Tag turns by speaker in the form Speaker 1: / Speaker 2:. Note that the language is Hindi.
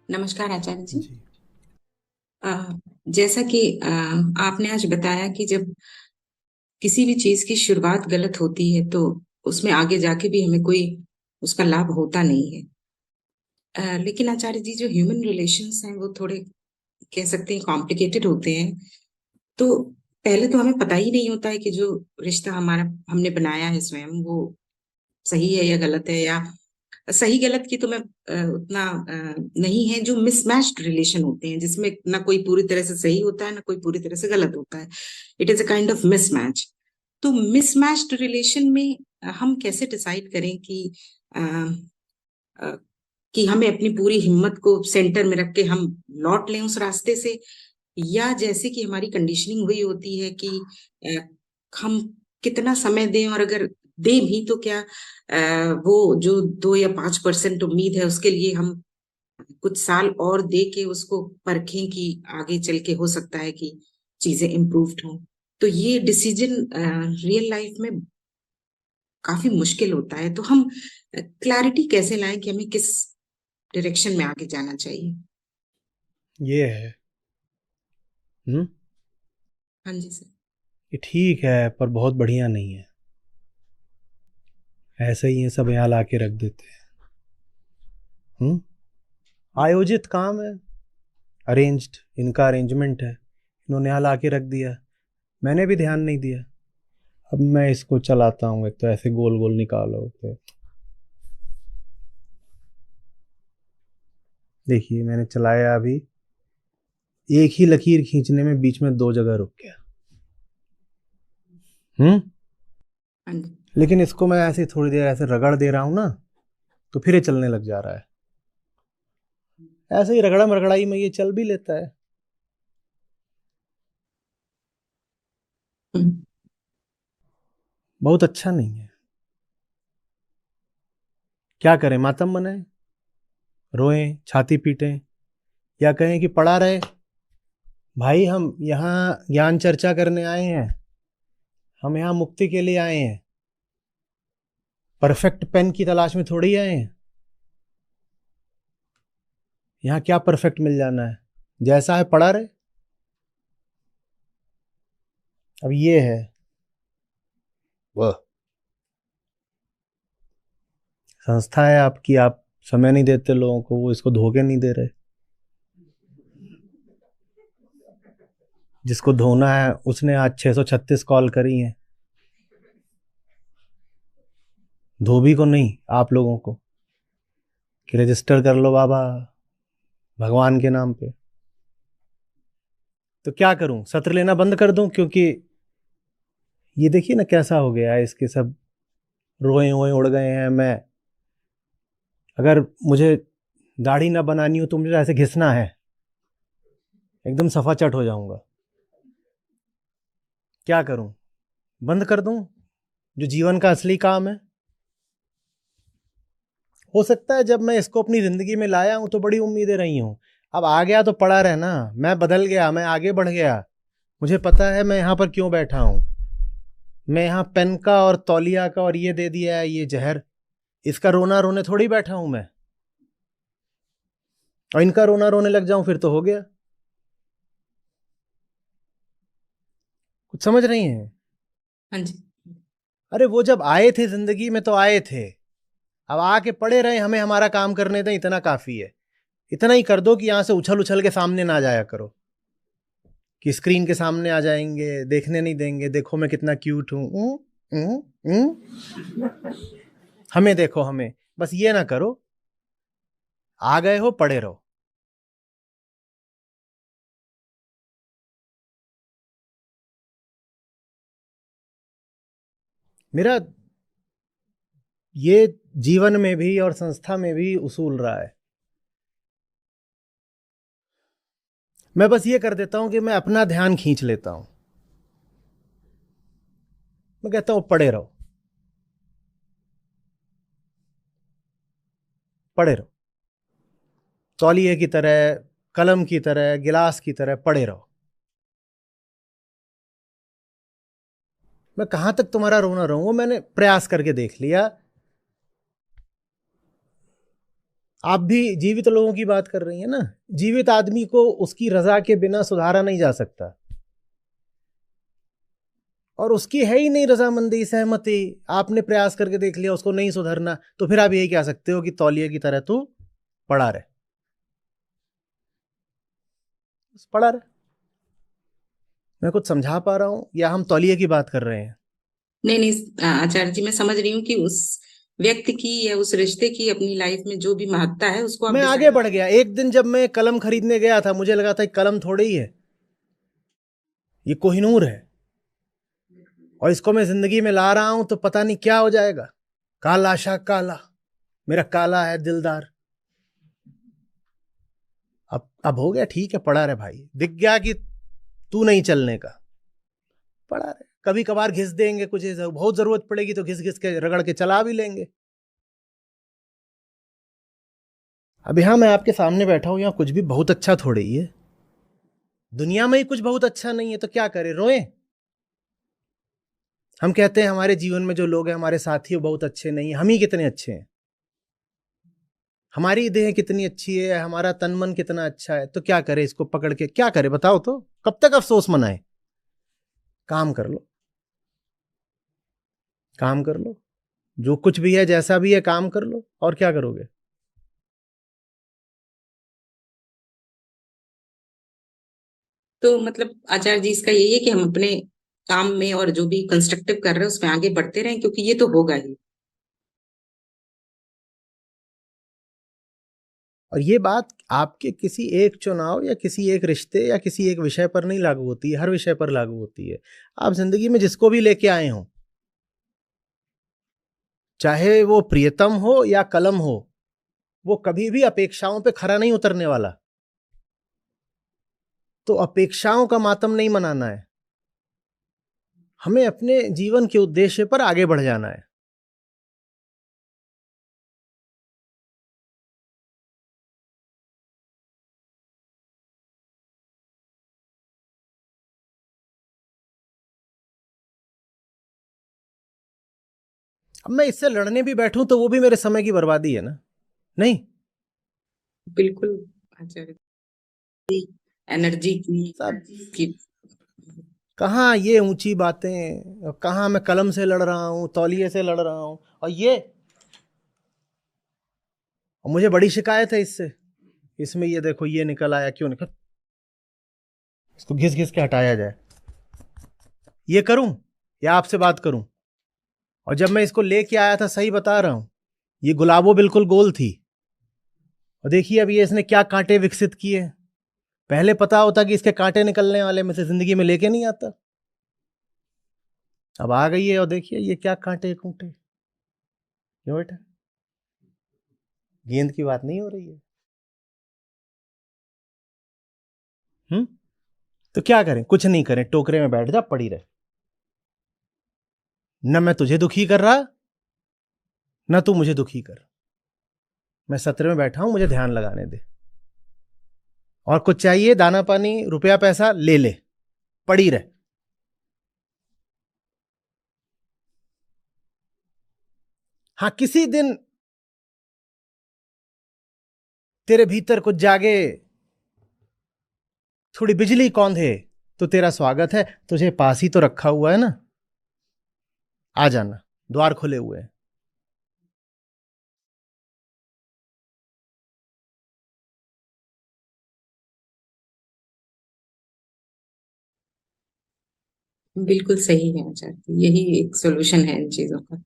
Speaker 1: नमस्कार आचार्य जी।
Speaker 2: जी।
Speaker 1: अ, जैसा कि आपने आज बताया कि जब किसी भी चीज की शुरुआत गलत होती है तो उसमें आगे जाके भी हमें कोई उसका लाभ होता नहीं है। लेकिन आचार्य जी, जो ह्यूमन रिलेशंस हैं वो थोड़े कह सकते हैं कॉम्प्लिकेटेड होते हैं। तो पहले तो हमें पता ही नहीं होता है कि जो रिश्ता हमारा हमने बनाया है स्वयं वो सही है या गलत है, या सही गलत की तो मैं उतना नहीं है। जो मिसमैच्ड रिलेशन होते हैं जिसमें ना कोई पूरी तरह से सही होता है ना कोई पूरी तरह से गलत होता है, it is a kind of mismatch. तो मिसमैच्ड रिलेशन में हम कैसे डिसाइड करें अ, अ, कि हमें अपनी पूरी हिम्मत को सेंटर में रख के हम लौट लें उस रास्ते से, या जैसे कि हमारी कंडीशनिंग हुई होती है कि अ, हम कितना समय दें, और अगर दें भी तो क्या वो जो 2 या 5% उम्मीद है उसके लिए हम कुछ साल और दे के उसको परखें कि आगे चल के हो सकता है कि चीजें इम्प्रूव्ड हों। तो ये डिसीजन रियल लाइफ में काफी मुश्किल होता है। तो हम क्लैरिटी कैसे लाएं कि हमें किस डायरेक्शन में आगे जाना चाहिए।
Speaker 2: ये है। हम्म।
Speaker 1: हाँ जी सर।
Speaker 2: ये ठीक है पर बहुत बढ़िया नहीं है। ऐसे ही ये सब यहाँ ला के रख देते हैं। आयोजित काम है। अरेंज्ड, इनका अरेंजमेंट है। इन्होंने यहाँ ला के रख दिया। मैंने भी ध्यान नहीं दिया। अब मैं इसको चलाता हूँ, एक तो ऐसे गोल गोल निकालो तो देखिए मैंने चलाया अभी। एक ही लकीर खींचने में बीच में दो जगह रुक गया। हम्म।
Speaker 1: हाँ जी।
Speaker 2: लेकिन इसको मैं ऐसे थोड़ी देर ऐसे रगड़ दे रहा हूँ ना, तो फिर ये चलने लग जा रहा है। ऐसे ही रगड़म रगड़ाई में ये चल भी लेता है।
Speaker 1: हम्म।
Speaker 2: बहुत अच्छा नहीं है। क्या करें, मातम बनाए, रोएं, छाती पीटें, या कहें कि पड़ा रहे। भाई हम यहाँ ज्ञान चर्चा करने आए हैं। हम यहाँ मुक्ति के लिए आए हैं। परफेक्ट पेन की तलाश में थोड़ी आए हैं। यहाँ क्या परफेक्ट मिल जाना है। जैसा है पड़ा रहे। अब ये है वह संस्था है आपकी, आप समय नहीं देते लोगों को, वो इसको धोखे नहीं दे रहे। जिसको धोना है उसने आज 636 कॉल करी हैं। धोबी को नहीं, आप लोगों को, कि रजिस्टर कर लो बाबा भगवान के नाम पे। तो क्या करूं, सत्र लेना बंद कर दूं? क्योंकि ये देखिए ना कैसा हो गया है, इसके सब रोए हुए उड़ गए हैं। मैं अगर मुझे दाढ़ी ना बनानी हो तो मुझे ऐसे घिसना है, एकदम सफाचट हो जाऊंगा। क्या करूं, बंद कर दूं जो जीवन का असली काम है? हो सकता है जब मैं इसको अपनी जिंदगी में लाया हूं तो बड़ी उम्मीदें रही हूं। अब आ गया तो पड़ा रहना। मैं बदल गया, मैं आगे बढ़ गया। मुझे पता है मैं यहां पर क्यों बैठा हूं। मैं यहां पेन का और तौलिया का और ये दे दिया है, ये जहर। इसका रोना रोने थोड़ी बैठा हूं मैं। और इनका रोना रोने लग जाऊं फिर तो हो गया। कुछ समझ रही हैं?
Speaker 1: हाँ जी।
Speaker 2: अरे वो जब आए थे जिंदगी में तो आए थे। अब आके पड़े रहे, हमें हमारा काम करने दें, इतना काफी है। इतना ही कर दो कि यहां से उछल उछल के सामने ना जाया करो, कि स्क्रीन के सामने आ जाएंगे, देखने नहीं देंगे, देखो मैं कितना क्यूट हूं। हमें देखो, हमें बस ये ना करो। आ गए हो, पड़े रहो। मेरा ये जीवन में भी और संस्था में भी उसूल रहा है। मैं बस ये कर देता हूं कि मैं अपना ध्यान खींच लेता हूं। मैं कहता हूं पड़े रहो, पड़े रहो। तौलिए की तरह, कलम की तरह, गिलास की तरह पड़े रहो। मैं कहां तक तुम्हारा रोना रहूं, वो मैंने प्रयास करके देख लिया। आप भी जीवित लोगों की बात कर रही हैं ना। जीवित आदमी को उसकी रजा के बिना सुधारा नहीं जा सकता, और उसकी है ही नहीं रजामंदी, सहमति। आपने प्रयास करके देख लिया, उसको नहीं सुधरना, तो फिर आप यही कह सकते हो कि तौलिए की तरह तू पड़ा रहे, पड़ा रहे। मैं कुछ समझा पा रहा हूं या हम तौलिए की बात कर रहे हैं?
Speaker 1: नहीं नहीं, आचार्य जी, मैं समझ रही हूँ कि उस व्यक्ति की या उस रिश्ते की अपनी लाइफ में जो भी महत्ता है उसको आप
Speaker 2: मैं आगे
Speaker 1: डिसाइड।
Speaker 2: बढ़ गया। एक दिन जब मैं कलम खरीदने गया था, मुझे लगा था कि कलम थोड़ी ही है, ये कोहिनूर है, और इसको मैं जिंदगी में ला रहा हूं तो पता नहीं क्या हो जाएगा। काला शाह काला, मेरा काला है दिलदार। अब हो गया, ठीक है, पड़ा रहे भाई। दिख गया कि तू नहीं चलने का, पड़ा रहे। कभी कभार घिस देंगे, कुछ बहुत जरूरत पड़ेगी तो घिस घिस के रगड़ के चला भी लेंगे। अब यहां मैं आपके सामने बैठा हूं, यहां कुछ भी बहुत अच्छा थोड़ी ही है। दुनिया में ही कुछ बहुत अच्छा नहीं है तो क्या करें, रोएं? हम कहते हैं हमारे जीवन में जो लोग हैं, हमारे साथी, वो बहुत अच्छे नहीं है। हम ही कितने अच्छे हैं, हमारी देह कितनी अच्छी है, हमारा तन मन कितना अच्छा है। तो क्या करें, इसको पकड़ के क्या करें बताओ तो? कब तक अफसोस मनाए? काम कर लो, काम कर लो, जो कुछ भी है जैसा भी है काम कर लो, और क्या करोगे?
Speaker 1: तो मतलब आचार्य जी, इसका यही है कि हम अपने काम में और जो भी कंस्ट्रक्टिव कर रहे हैं उसमें आगे बढ़ते रहें, क्योंकि ये तो होगा ही।
Speaker 2: और ये बात आपके किसी एक चुनाव या किसी एक रिश्ते या किसी एक विषय पर नहीं लागू होती है, हर विषय पर लागू होती है। आप जिंदगी में जिसको भी लेके आए हो, चाहे वो प्रियतम हो या कलम हो, वो कभी भी अपेक्षाओं पे खरा नहीं उतरने वाला। तो अपेक्षाओं का मातम नहीं मनाना है, हमें अपने जीवन के उद्देश्य पर आगे बढ़ जाना है। अब मैं इससे लड़ने भी बैठूं तो वो भी मेरे समय की बर्बादी है ना? नहीं?
Speaker 1: बिल्कुल आचार्य जी, एनर्जी
Speaker 2: सब
Speaker 1: की।
Speaker 2: कहाँ ये ऊंची बातें, और कहाँ मैं कलम से लड़ रहा हूं, तौलिए से लड़ रहा हूं, और ये, और मुझे बड़ी शिकायत है इससे। इसमें ये देखो, ये निकल आया, क्यों निकल? इसको घिस घिस के हटाया जाए। ये करूं या आपसे बात करूं? और जब मैं इसको लेके आया था, सही बता रहा हूं, ये गुलाबो बिल्कुल गोल थी, और देखिए अब ये इसने क्या कांटे विकसित किए। पहले पता होता कि इसके कांटे निकलने वाले, में से जिंदगी में लेके नहीं आता। अब आ गई है, और देखिए ये क्या कांटे कूंटे। क्यों बेटा, गेंद की बात नहीं हो रही है? तो क्या करें? कुछ नहीं करें, टोकरे में बैठ जा, पड़ी रहे। न मैं तुझे दुखी कर रहा, न तू मुझे दुखी कर। मैं सत्र में बैठा हूं, मुझे ध्यान लगाने दे। और कुछ चाहिए, दाना पानी रुपया पैसा ले ले, पड़ी रहे। हाँ, किसी दिन तेरे भीतर कुछ जागे, थोड़ी बिजली कौंधे, तो तेरा स्वागत है। तुझे पास ही तो रखा हुआ है ना, आ जाना, द्वार खुले हुए हैं।
Speaker 1: बिल्कुल सही है आचार्य जी, यही एक सोल्यूशन है इन चीजों का।